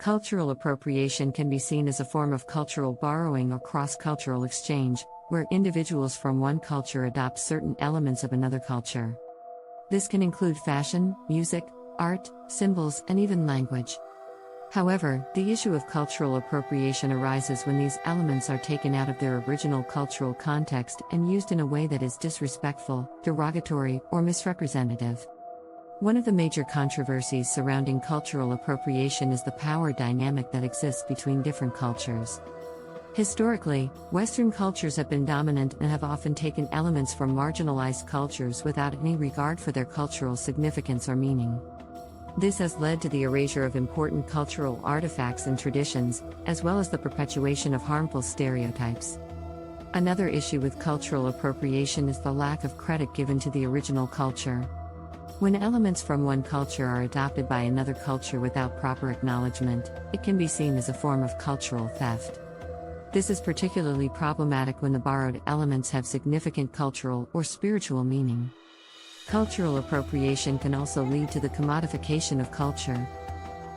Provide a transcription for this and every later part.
Cultural appropriation can be seen as a form of cultural borrowing or cross-cultural exchange, where individuals from one culture adopt certain elements of another culture. This can include fashion, music, art, symbols, and even language. However, the issue of cultural appropriation arises when these elements are taken out of their original cultural context and used in a way that is disrespectful, derogatory, or misrepresentative. One of the major controversies surrounding cultural appropriation is the power dynamic that exists between different cultures. Historically, Western cultures have been dominant and have often taken elements from marginalized cultures without any regard for their cultural significance or meaning. This has led to the erasure of important cultural artifacts and traditions, as well as the perpetuation of harmful stereotypes. Another issue with cultural appropriation is the lack of credit given to the original culture. When elements from one culture are adopted by another culture without proper acknowledgement, it can be seen as a form of cultural theft. This is particularly problematic when the borrowed elements have significant cultural or spiritual meaning. Cultural appropriation can also lead to the commodification of culture.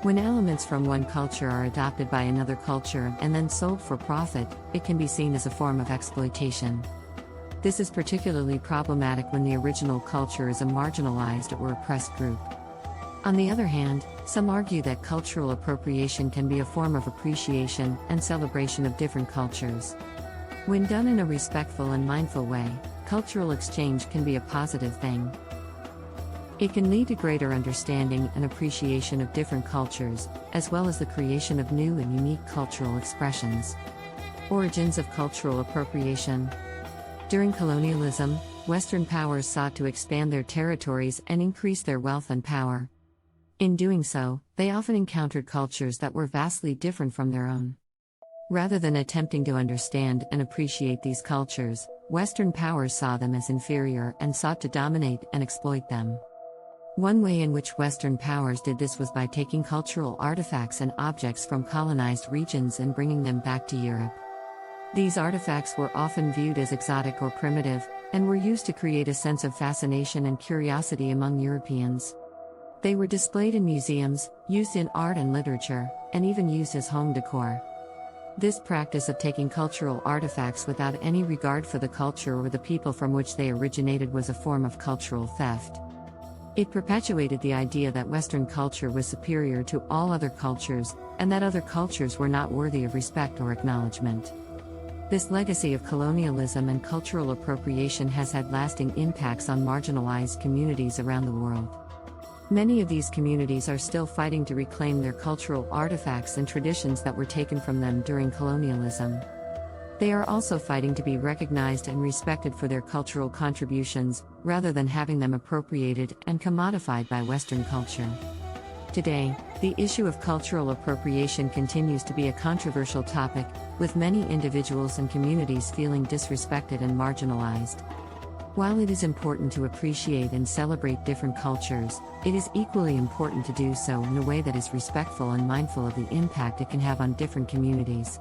When elements from one culture are adopted by another culture and then sold for profit, it can be seen as a form of exploitation. This is particularly problematic when the original culture is a marginalized or oppressed group. On the other hand, some argue that cultural appropriation can be a form of appreciation and celebration of different cultures. When done in a respectful and mindful way, cultural exchange can be a positive thing. It can lead to greater understanding and appreciation of different cultures, as well as the creation of new and unique cultural expressions. Origins of cultural appropriation. During colonialism, Western powers sought to expand their territories and increase their wealth and power. In doing so, they often encountered cultures that were vastly different from their own. Rather than attempting to understand and appreciate these cultures, Western powers saw them as inferior and sought to dominate and exploit them. One way in which Western powers did this was by taking cultural artifacts and objects from colonized regions and bringing them back to Europe. These artifacts were often viewed as exotic or primitive, and were used to create a sense of fascination and curiosity among Europeans. They were displayed in museums, used in art and literature, and even used as home decor. This practice of taking cultural artifacts without any regard for the culture or the people from which they originated was a form of cultural theft. It perpetuated the idea that Western culture was superior to all other cultures, and that other cultures were not worthy of respect or acknowledgement. This legacy of colonialism and cultural appropriation has had lasting impacts on marginalized communities around the world. Many of these communities are still fighting to reclaim their cultural artifacts and traditions that were taken from them during colonialism. They are also fighting to be recognized and respected for their cultural contributions, rather than having them appropriated and commodified by Western culture. Today, the issue of cultural appropriation continues to be a controversial topic, with many individuals and communities feeling disrespected and marginalized. While it is important to appreciate and celebrate different cultures, it is equally important to do so in a way that is respectful and mindful of the impact it can have on different communities.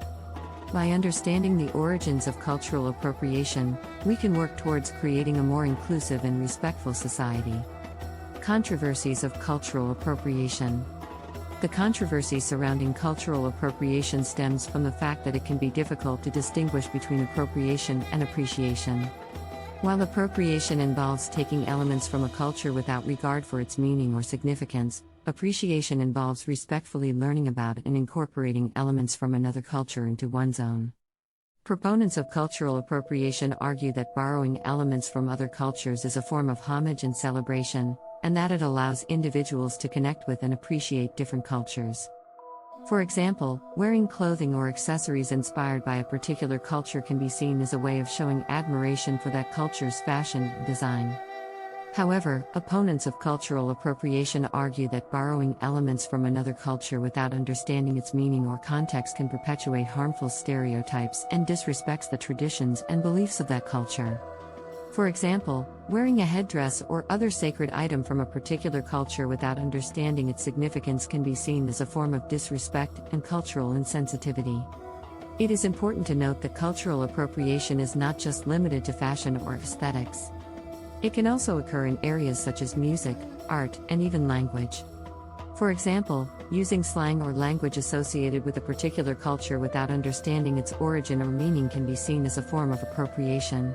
By understanding the origins of cultural appropriation, we can work towards creating a more inclusive and respectful society. Controversies of cultural appropriation. The controversy surrounding cultural appropriation stems from the fact that it can be difficult to distinguish between appropriation and appreciation. While appropriation involves taking elements from a culture without regard for its meaning or significance, appreciation involves respectfully learning about and incorporating elements from another culture into one's own. Proponents of cultural appropriation argue that borrowing elements from other cultures is a form of homage and celebration, and that it allows individuals to connect with and appreciate different cultures. For example, wearing clothing or accessories inspired by a particular culture can be seen as a way of showing admiration for that culture's fashion and design. However, opponents of cultural appropriation argue that borrowing elements from another culture without understanding its meaning or context can perpetuate harmful stereotypes and disrespects the traditions and beliefs of that culture. For example, wearing a headdress or other sacred item from a particular culture without understanding its significance can be seen as a form of disrespect and cultural insensitivity. It is important to note that cultural appropriation is not just limited to fashion or aesthetics. It can also occur in areas such as music, art, and even language. For example, using slang or language associated with a particular culture without understanding its origin or meaning can be seen as a form of appropriation.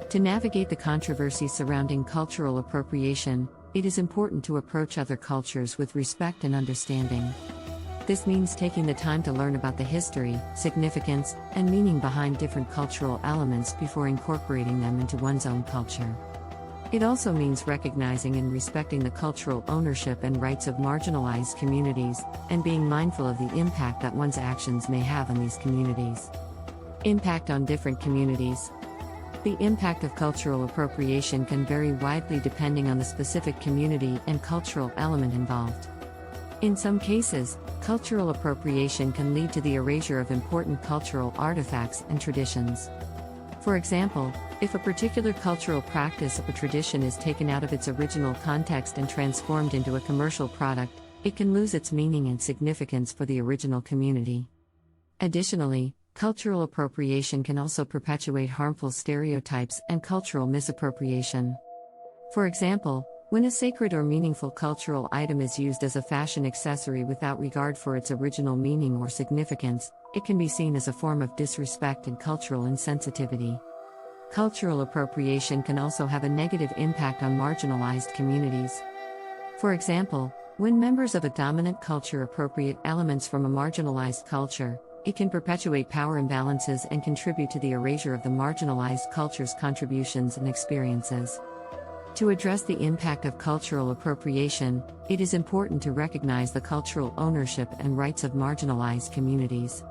To navigate the controversies surrounding cultural appropriation, it is important to approach other cultures with respect and understanding. This means taking the time to learn about the history, significance, and meaning behind different cultural elements before incorporating them into one's own culture. It also means recognizing and respecting the cultural ownership and rights of marginalized communities, and being mindful of the impact that one's actions may have on these communities. Impact on different communities. The impact of cultural appropriation can vary widely depending on the specific community and cultural element involved. In some cases, cultural appropriation can lead to the erasure of important cultural artifacts and traditions. For example, if a particular cultural practice or tradition is taken out of its original context and transformed into a commercial product, it can lose its meaning and significance for the original community. Additionally, cultural appropriation can also perpetuate harmful stereotypes and cultural misappropriation. For example, when a sacred or meaningful cultural item is used as a fashion accessory without regard for its original meaning or significance, it can be seen as a form of disrespect and cultural insensitivity. Cultural appropriation can also have a negative impact on marginalized communities. For example, when members of a dominant culture appropriate elements from a marginalized culture, it can perpetuate power imbalances and contribute to the erasure of the marginalized culture's contributions and experiences. To address the impact of cultural appropriation, it is important to recognize the cultural ownership and rights of marginalized communities.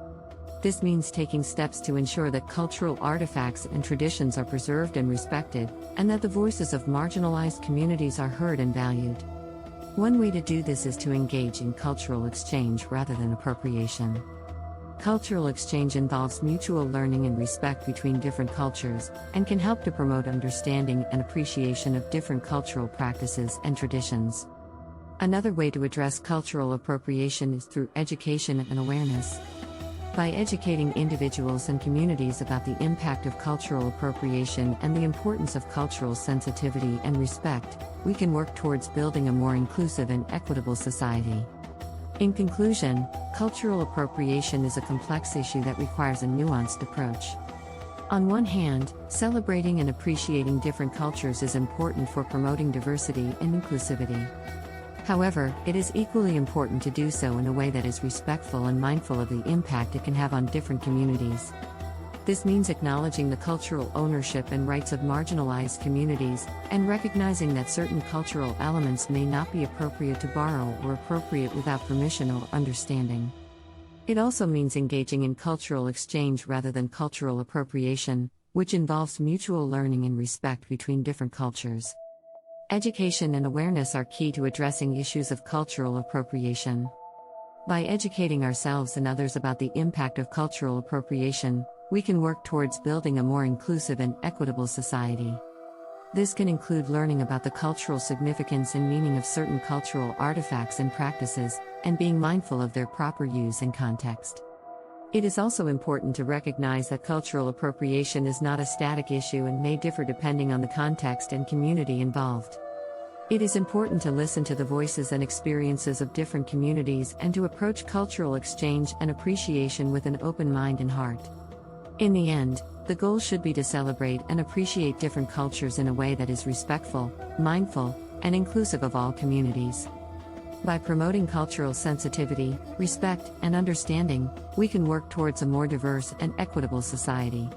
This means taking steps to ensure that cultural artifacts and traditions are preserved and respected, and that the voices of marginalized communities are heard and valued. One way to do this is to engage in cultural exchange rather than appropriation. Cultural exchange involves mutual learning and respect between different cultures, and can help to promote understanding and appreciation of different cultural practices and traditions. Another way to address cultural appropriation is through education and awareness. By educating individuals and communities about the impact of cultural appropriation and the importance of cultural sensitivity and respect, we can work towards building a more inclusive and equitable society. In conclusion, cultural appropriation is a complex issue that requires a nuanced approach. On one hand, celebrating and appreciating different cultures is important for promoting diversity and inclusivity. However, it is equally important to do so in a way that is respectful and mindful of the impact it can have on different communities. This means acknowledging the cultural ownership and rights of marginalized communities, and recognizing that certain cultural elements may not be appropriate to borrow or appropriate without permission or understanding. It also means engaging in cultural exchange rather than cultural appropriation, which involves mutual learning and respect between different cultures. Education and awareness are key to addressing issues of cultural appropriation. By educating ourselves and others about the impact of cultural appropriation, we can work towards building a more inclusive and equitable society. This can include learning about the cultural significance and meaning of certain cultural artifacts and practices, and being mindful of their proper use and context. It is also important to recognize that cultural appropriation is not a static issue and may differ depending on the context and community involved. It is important to listen to the voices and experiences of different communities and to approach cultural exchange and appreciation with an open mind and heart. In the end, the goal should be to celebrate and appreciate different cultures in a way that is respectful, mindful, and inclusive of all communities. By promoting cultural sensitivity, respect, and understanding, we can work towards a more diverse and equitable society.